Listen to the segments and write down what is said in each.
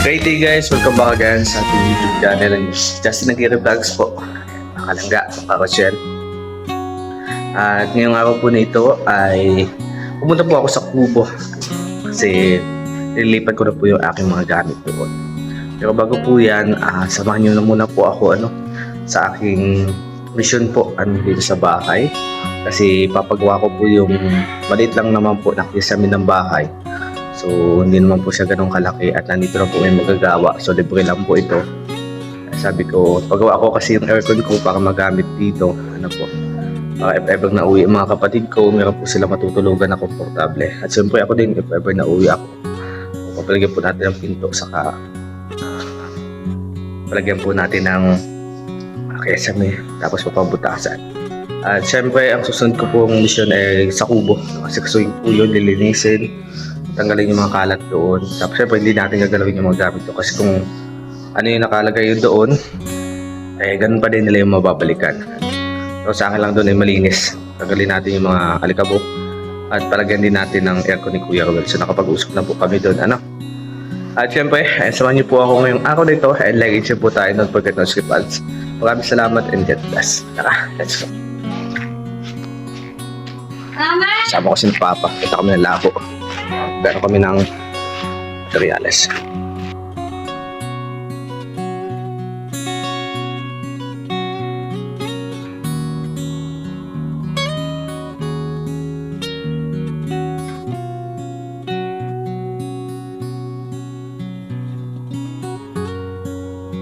Great day guys, welcome back again sa ating YouTube channel and Justin Nagiri Vlogs po. Nakalangga, Rochelle. At ngayong araw po na ito ay pumunta po ako sa Kubo kasi nililipat ko na po yung aking mga gamit doon. Pero bago po yan, samahan nyo na muna po ako sa aking mission po dito sa bahay. Kasi papagawa ko po yung maliit lang naman po na kisame ng bahay. So, hindi naman po siya ganun kalaki at nandito na po may magagawa. So, libre lang po ito. Sabi ko, pagawa ko kasi yung aircon ko para magamit dito. Para if ever na uwi ang mga kapatid ko, meron po sila matutulugan na komportable. At siyempre ako din, if ever na uwi ako, papalagyan po natin ang pinto, saka palagyan po natin ng kesame, tapos papabutasan. At siyempre, ang susunod ko pong mission ay sa Kubo. Kasi kasuyin po yun, lilinisin, tanggalin yung mga kalat doon. Tapos syempre hindi natin gagalawin yung mga gamit doon kasi kung ano yung nakalagay yun doon, ganun pa din nila yung mababalikan. So sa akin lang doon ay malinis. Tanggalin natin yung mga alikabok at palagyan din natin ng aircon ni Kuya Roel. So nakapag-usap na po kami doon. At syempre, samahan niyo po ako ngayong araw nito and like and share po tayo. Don't forget to skip ads. Maraming salamat and God bless. Tara, let's go. Sama ko si Papa. Kita kami ng labo. Pero kami ng materials.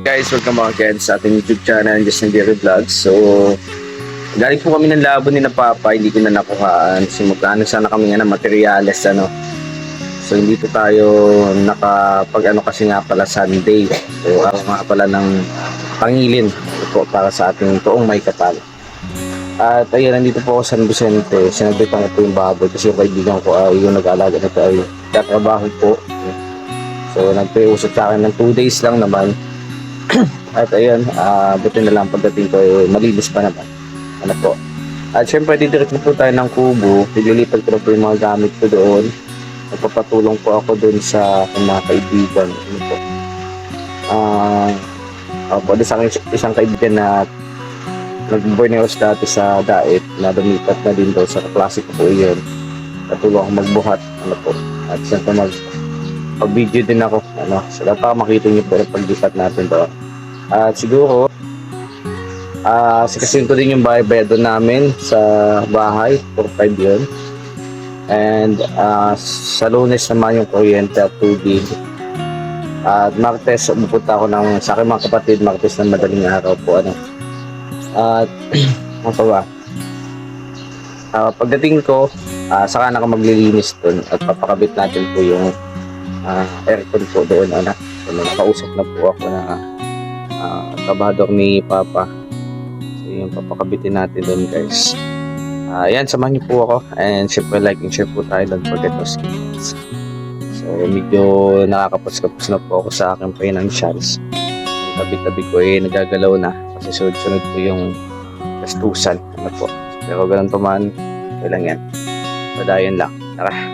Guys, welcome back again sa ating YouTube channel, Justin Nagiri Vlogs. So, galing po kami ng labo ni na Papa, hindi ko na nakuhaan. So, magkano sana kami ng materials, So, hindi po tayo nakapag kasi nga pala Sunday. So, araw nga pala ng pangilin po para sa ating toong may kapal. At ayun, nandito po ako sa San Vicente. Sinabitan ko po yung baboy kasi yung kaibigan ko ay yung nag-aalaga nito ay katrabaho po. So, nagpe-usap sa akin ng 2 days lang naman. At ayun, buti na lang pagdating ko malinis pa naman. At syempre, didiretso po tayo ng Kubo. Nililipat ko na po yung mga gamit ko doon. Nagpapatulong po ako doon sa mga kaibigan. Doon sa isang kaibigan na nag-burn house dati sa Daet na lumipat na din doon sa klase ko po yun. Natulong ako magbuhat. At siyempre mag-video din ako. So dapat makita niyo po yung paglipat natin doon. At siguro, sikasin ko din yung bayad doon namin sa bahay. 4-5 yun. And sa Lunes naman yung kuryente at tubig. At Martes, umupunta ako sa aking mga kapatid. Martes na madaling araw po. At pagdating ko, saka na ako maglilinis doon at papakabit natin po yung aircon po doon. So, nakausap na po ako na trabahador ni Papa. So yung papakabitin natin doon guys. Ayan, samahan niyo po ako and syempre like and share po tayo. Don't forget to skip ads. So medyo nakakapos-kapos na po ako sa aking financials. Yung tabi-tabi ko nagagalaw na kasi sunod-sunod po yung gastusan. Pero ganun pa man, okay lang yan. Padayan lang. Tara.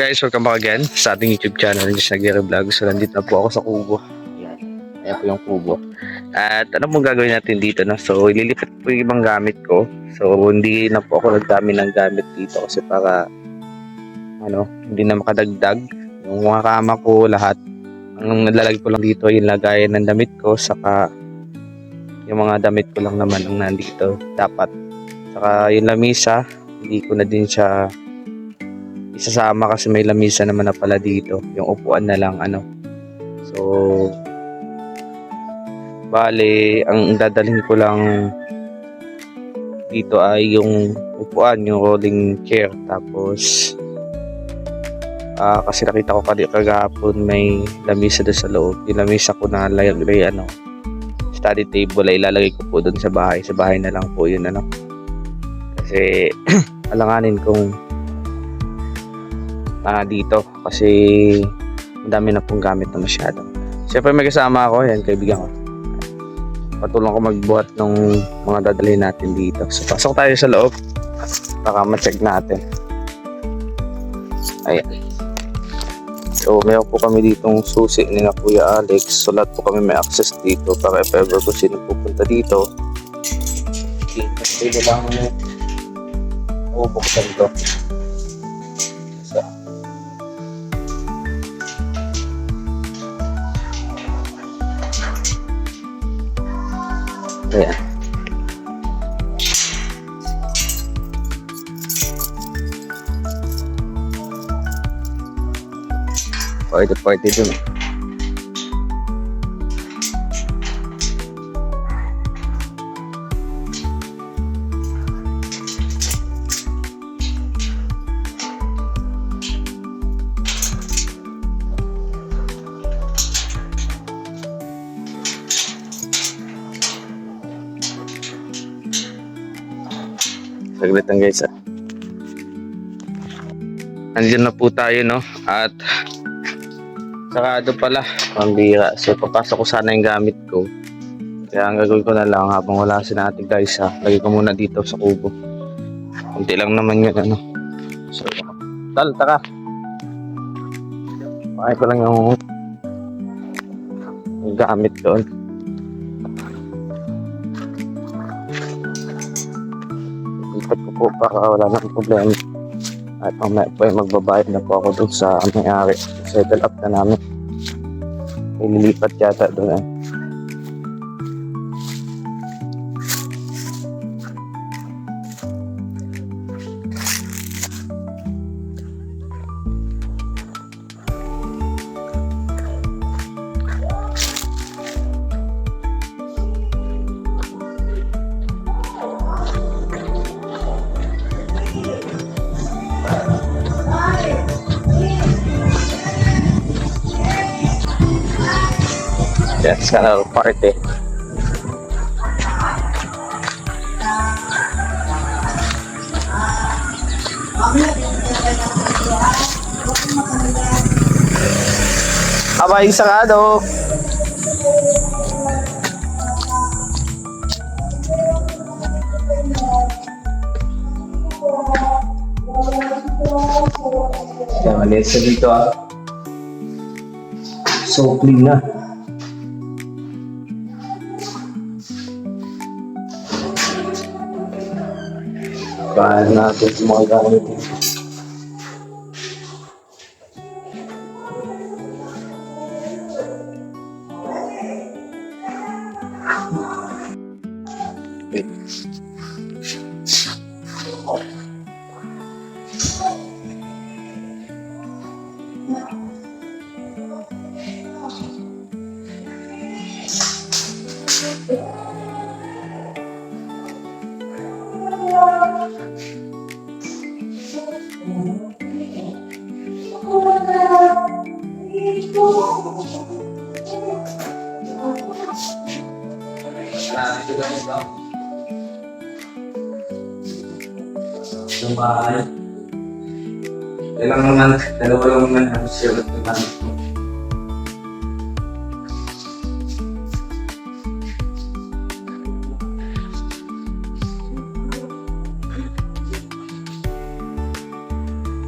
Guys, welcome back again sa ating YouTube channel, Just Nagre-Vlog. So, nandito na po ako sa kubo. Ayan. Ayan po yung kubo. At ano pong gagawin natin dito, no? So, ililipat po yung ibang gamit ko. So, hindi na po ako nagdami ng gamit dito kasi para hindi na makadagdag. Yung mga kama ko, lahat. Ang nalalagay ko lang dito, yung lagayan ng damit ko, saka yung mga damit ko lang naman ang nandito. Dapat. Saka yung lamisa, hindi ko na din siya isasama kasi may lamisa naman na pala dito. Yung upuan na lang So bale, ang dadalhin ko lang dito ay yung upuan, yung rolling chair. Tapos kasi nakita ko kagahapon may lamisa doon sa loob. Yung lamisa ko na study table ay ilalagay ko po doon sa bahay. Sa bahay na lang po yun Kasi alanganin kong dito kasi ang dami na pong gamit na masyado. Siyempre may kasama ako, yan kaibigan ko. Patulong ko magbuhat ng mga dadalhin natin dito. So pasok tayo sa loob para ma-check natin. Ayan. So mayroon po kami ditong susi ni na Kuya Alex. So lahat po kami may access dito para if ever kung sino pupunta dito. Pwede lang buksan ito. Ayan. Party dun. Saglit lang guys. Andiyan na po tayo at sarado pala, pambira. So papasok ko sana yung gamit ko. Kaya ang gagawin ko na lang habang wala si natin guys lagay ko muna dito sa kubo. Kunti lang naman yun So tara. Pakay ko lang yung gamit doon. Lipat ko po para wala nang problema. At mamaya po ay magbabayad na po ako dun sa may-ari. Settle up na namin. Ililipat yata doon That's kind of party. Abay, sarado. Kaya maliit sa dito So clean na. Kaya natin sa mga gamit. Yung bahay. Dalawa lang naman ang siya at naman.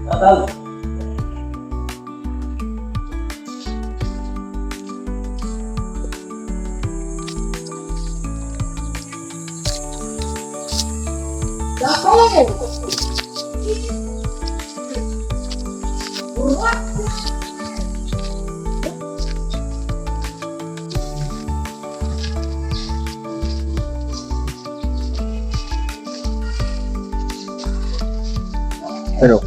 Tatal! Ano?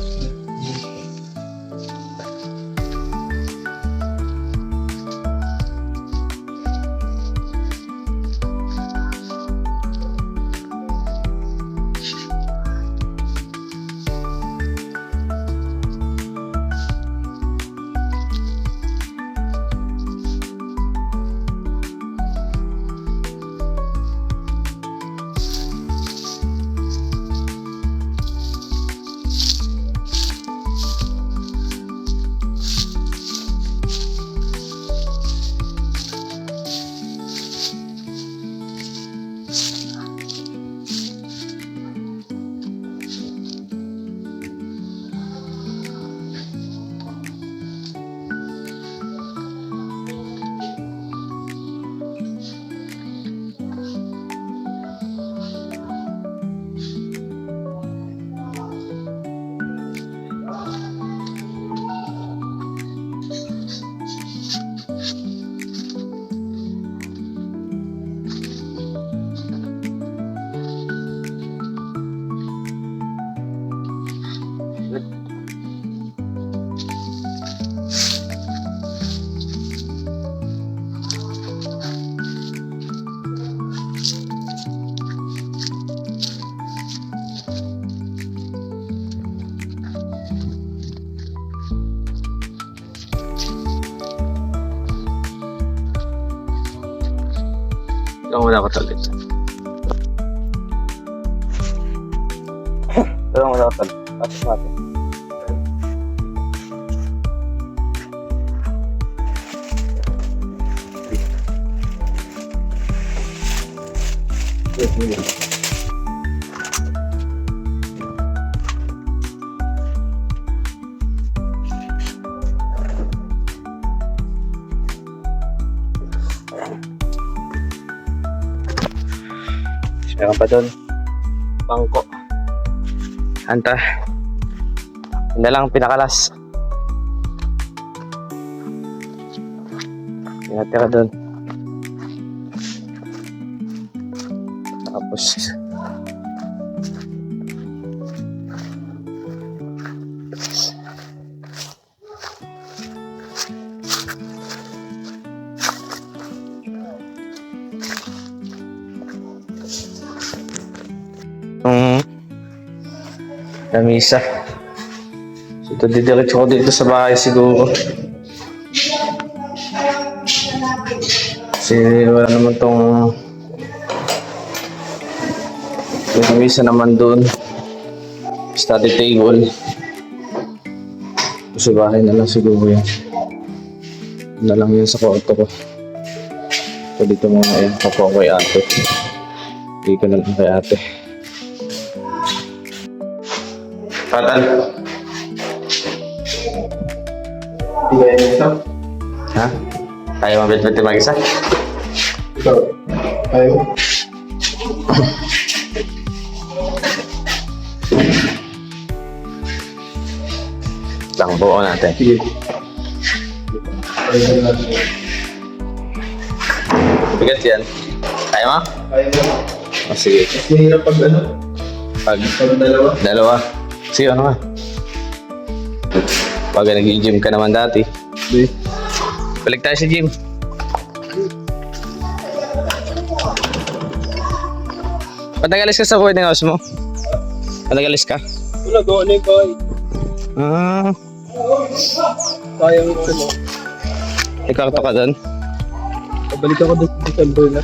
Ikaw wala ka talit. Ikaw wala ka talit. Pasok natin. Meron pa doon. Bangko. Anta. Yun na lang pinakalas. Pinatira doon. Tapos lamisa. So ito didiretso ko dito sa bahay siguro. Kasi wala naman tong lamisa naman doon. Study table. Sa bahay na lang siguro yan. Na lang yun sa kwarto ko. So dito muna yan. Pakuha ko kay ate. Hindi ko na lang kay ate. Tatal. Tingnan ito. Ha? Kaya mo bet-bet mag-isa? Ikaw. Ayaw. Lang buo natin. Sige. Ayaw na natin. Bigat yan. Kaya mo? Ayaw na. O sige. Mas mahirap pag ano? Pag Pag dalawa. dalawa. Sige, ano nga? Pag nag-gym ka naman dati. Hindi. Balik tayo sa gym. Patagalis ka sa boarding house mo? Patagalis ka? Wala, gawa na yung bahay. Ah, Sayang mo ano. ikarto ka doon? Pabalik ako doon sa December na.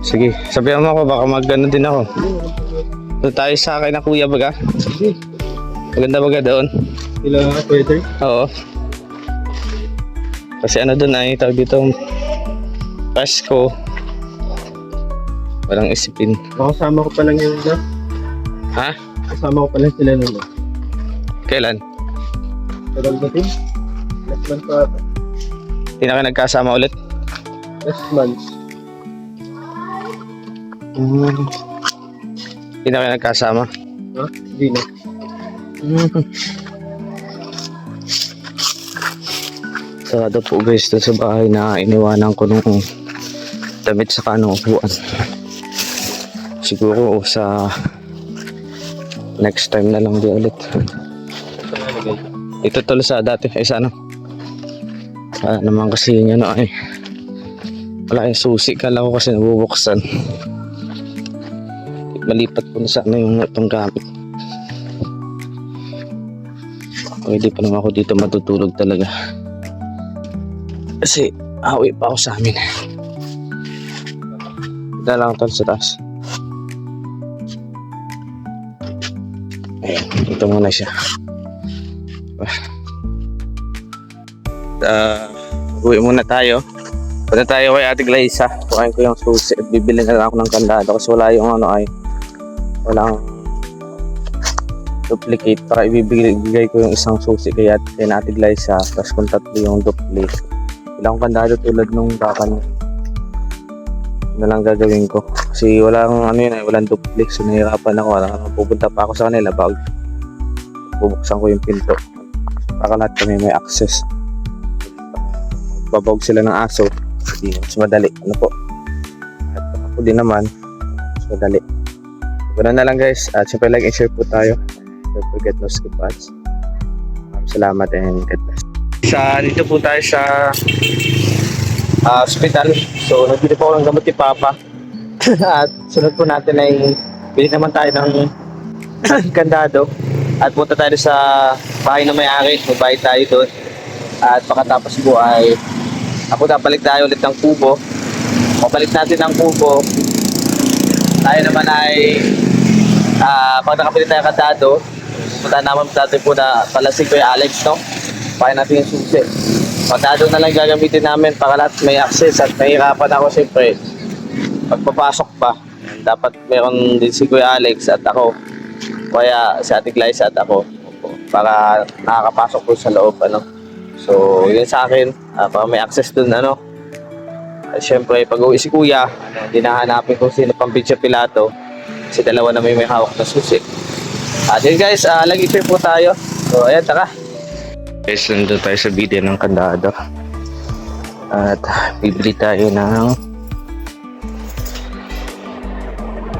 Sige, sabihan mo ako, baka mag-ano din ako. Doon tayo sa akin na kuya baga. Sige. Maganda doon. Sila sweater. Oo. Kasi ano doon ay tawag dito Pasko. Walang isipin. Makasama ko pa lang yun na. Ha? Kasama ko pa lang sila nun. Kailan? Tagal na din. Last month pa. Hindi na kayo nagkasama ulit? Last month. Hindi na kayo nagkasama? Ha? Hindi na. Sarado po guys doon sa bahay na iniwanan ko nung damit sa kanong upuan. Siguro sa next time na lang di ulit. Ito tuloy sa dati ay sa ano. Naman kasi yun ano ay wala yung susi, kala ko kasi nabubuksan. Malipat ko na sa ano yung itong gamit. Pwede pa naman ako dito matutulog talaga. Kasi awi pa ako sa amin. Dala lang tol sa taas. Ayan, ito muna siya. Uwi muna tayo. Punta tayo kay Ate Glyza. Kuhain ko yung susi. Bibili na lang ako ng kandado kasi wala yung ano ay walang duplicate. Para ibibigay ko yung isang susi kay Ate Glyza. Tapos kung tatlo yung duplicate. Ilang kandado tulad nung bakan na lang gagawin ko. Kasi walang ano yun ay walang duplicate. So nahirapan ako. Pupunta pa ako sa kanila bago bubuksan ko yung pinto. Para lahat kami may access. Babawag sila ng aso. Hindi mas madali. Ano po? At ako din naman mas madali. Ganoon na lang guys. At syempre like and share po tayo. Don't forget no skip ads. Salamat and God bless. Dito po tayo sa hospital. So nagbili po ako ng gamot ni Papa. At sunod po natin ay bili naman tayo ng kandado. At punta tayo sa bahay na may-ari. Magbayad tayo doon. At pagkatapos po ay balik tayo ulit ng kubo. Pabalik natin ng kubo. Tayo naman ay pag nakabili tayo kandado, punta naman natin po na palasig ko yung Alex, no? Pahay natin yung susi. Kandado na lang gagamitin namin para lahat may access at nahihirapan ako siyempre. Pagpapasok pa, dapat meron din si Kuya Alex at ako. Kaya si Ate Glyza at ako para nakakapasok po sa loob, ano? So, yun sa akin, para may access dun, ano. Siyempre, pag uwi si Kuya, hindi nahanapin kung sino pang Bidya Pilato. Kasi dalawa na may hawak na susi. At yun guys, lagi share po tayo. So, ayan, tara. Guys, nandun tayo sa video ng kandado. At bibili tayo ng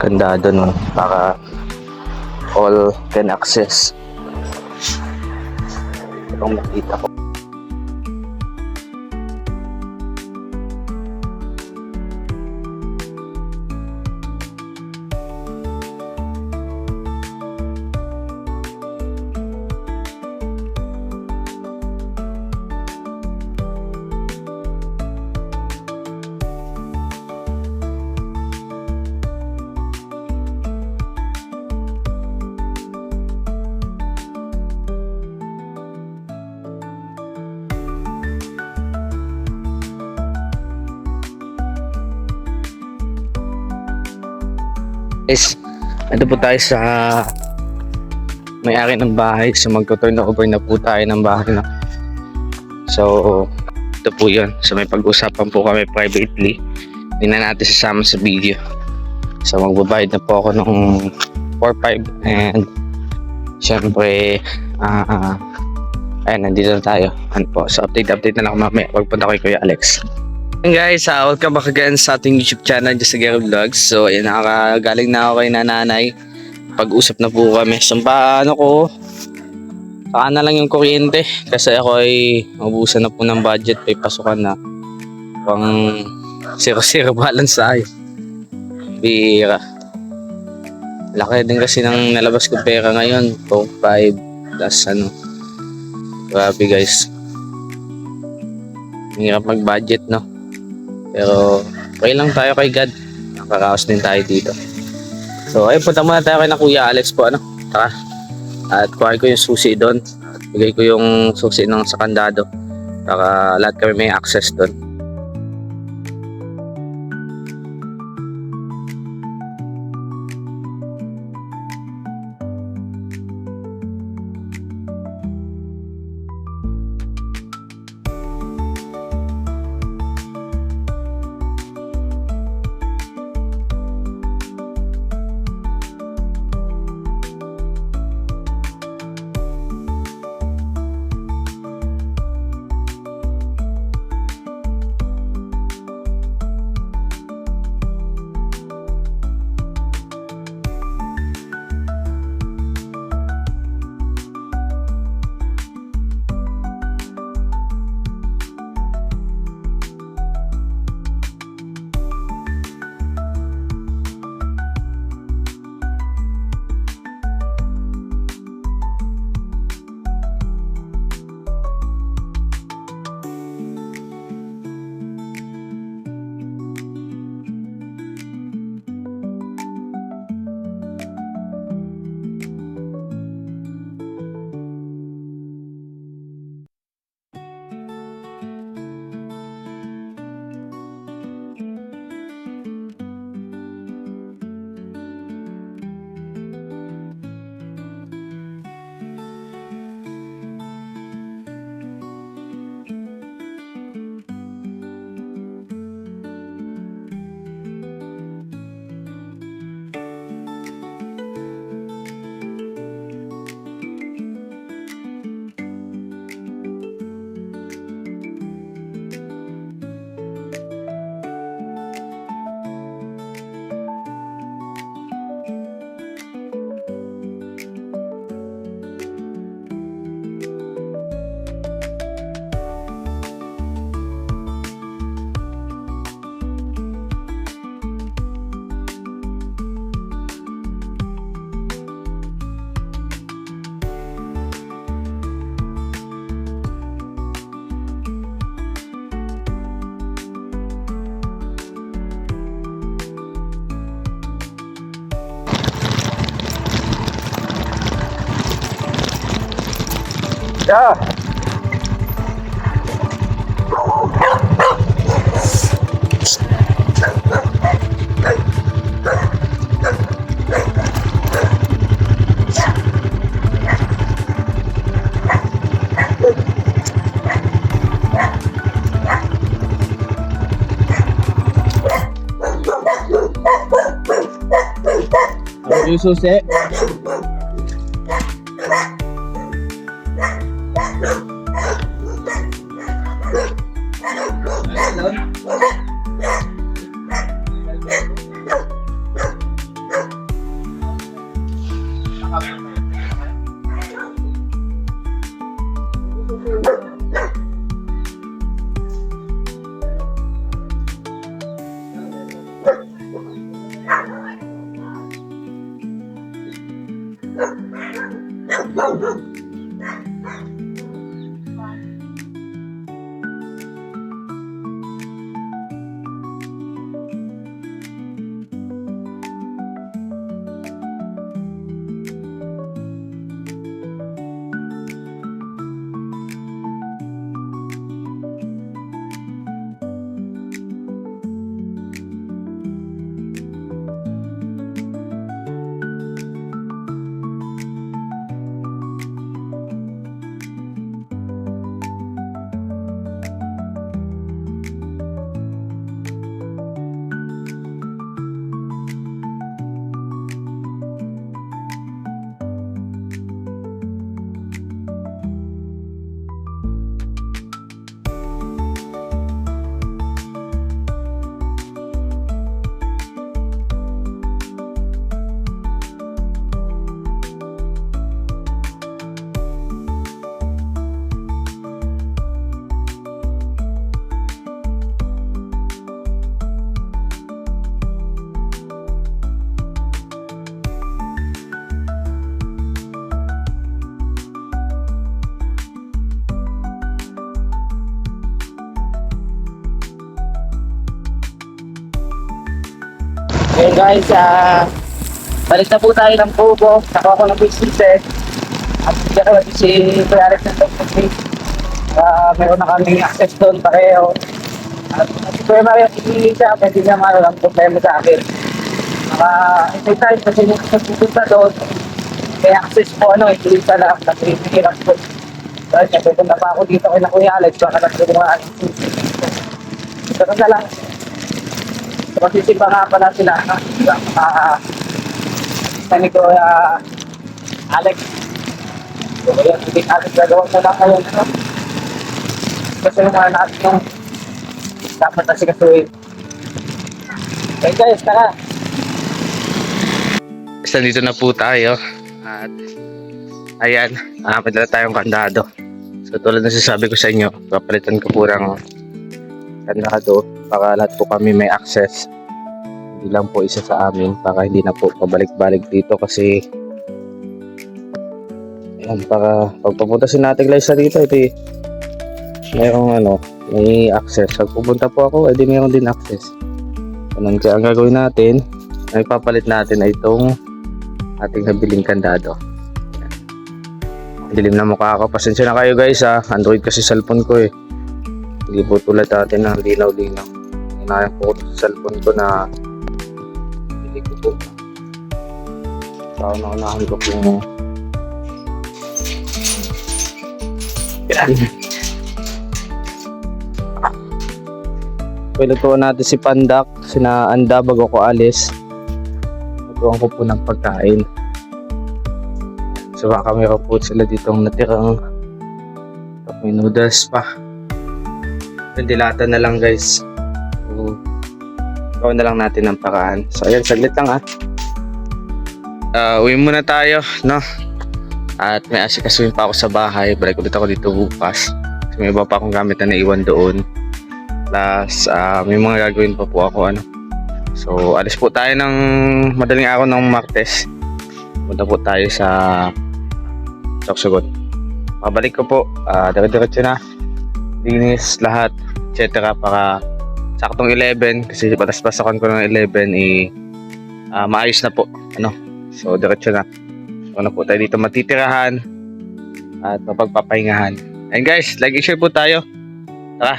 kandado nun para all can access. Itong nakita ko. Guys, ito po tayo sa may-ari ng bahay. So magto-turn over na po tayo ng bahay na. So ito po yun. So may pag-usapan po kami privately. Hindi na natin sasama sa video. So magbabayad na po ako ng 4-5 and syempre ayan, nandito na tayo. Ano po, so update na lang ako mamaya. Huwag punta kay Kuya Alex. Guys, welcome back again sa ating YouTube channel, Just a Gary Vlogs. So, ayan, nakagaling na ako kay nanay. Pag-usap na po kami. So, paano ko? Saka na lang yung kuryente. Kasi ako ay mabusan na po ng budget. May pasukan na. Pang 0-0 balance tayo. Bira. Laki din kasi ng nalabas ko pera ngayon. 5 plus ano. Grabe guys. Hirap mag-budget, no? Pero pray lang tayo kay God. Nakakaos din tayo dito. So ayun, punta muna tayo kay na Kuya Alex po, ano. Tara. At kuhain ko yung susi doon. Bigay ko yung susi ng sa kandado. Para lahat kami may access doon. Yeah. Yung susi. Okay guys, Balik na po tayo ng Pugo. Nakuha ko ng businesses. At bigyan ko si Kuya Alex ng Dr. Meron na kaming access doon pareho. At si Kuya Mario, hindi siya, pwede niya ang problema sa akin. Anytime kasi yung pupunta doon, may access po hindi sa lang, kasi hirap po. Dahil pupunta pa ako dito kay na Kuya Alex, baka nagtulungan ang ito na lang. Masisipa nga pala sila, ni Kuya Alex. So, yun, hindi natin gagawin na lang ngayon. Kasi natin yung dapat na sikasuhin. Okay guys, tara! Nandito na po tayo. At ayan, padala tayong kandado. So tulad na sasabi ko sa inyo, papalitan ko po ng kandado para lahat po kami may access. Hindi lang po isa sa amin para hindi na po pabalik-balik dito kasi ayan, para pagpapuntasin natin guys sa dito, ito mayroong may access. Pag pupunta po ako, edi mayroon din access. Ganun, kaya ang gagawin natin, ay papalit natin ay itong ating nabiling kandado. Dilim na mukha ako. Pasensya na kayo guys ha. Android kasi cellphone ko eh. Hindi po tulad natin na linaw-linaw. Hinayang po sa cellphone ko na hindi ko po. So, naunahan ko po. Yan. Pilutuan natin si Pandak, sina Anda bago ko alis. Lutuan ko po ng pagkain. So baka meron po sila ditong natirang may noodles pa. Dilata na lang guys. So, gawin na lang natin ng paraan. So ayan, saglit lang uwi muna tayo, no? At may asikasuhin pa ako sa bahay. Balik ulit ako dito bukas. So, may iba pa akong gamit na naiwan doon. Plus, may mga gagawin pa po ako, So, alis po tayo ng madaling araw ng Martes. Punta po tayo sa Sorsogon. Pabalik ko po, dire-diretso na. Linis, lahat, etc. Para saktong 11, kasi patas-pasakan ko ng 11, maayos na po, So, diretso na. So, po tayo dito matitirahan at mapagpapahingahan. And guys, like and share po tayo. Tara!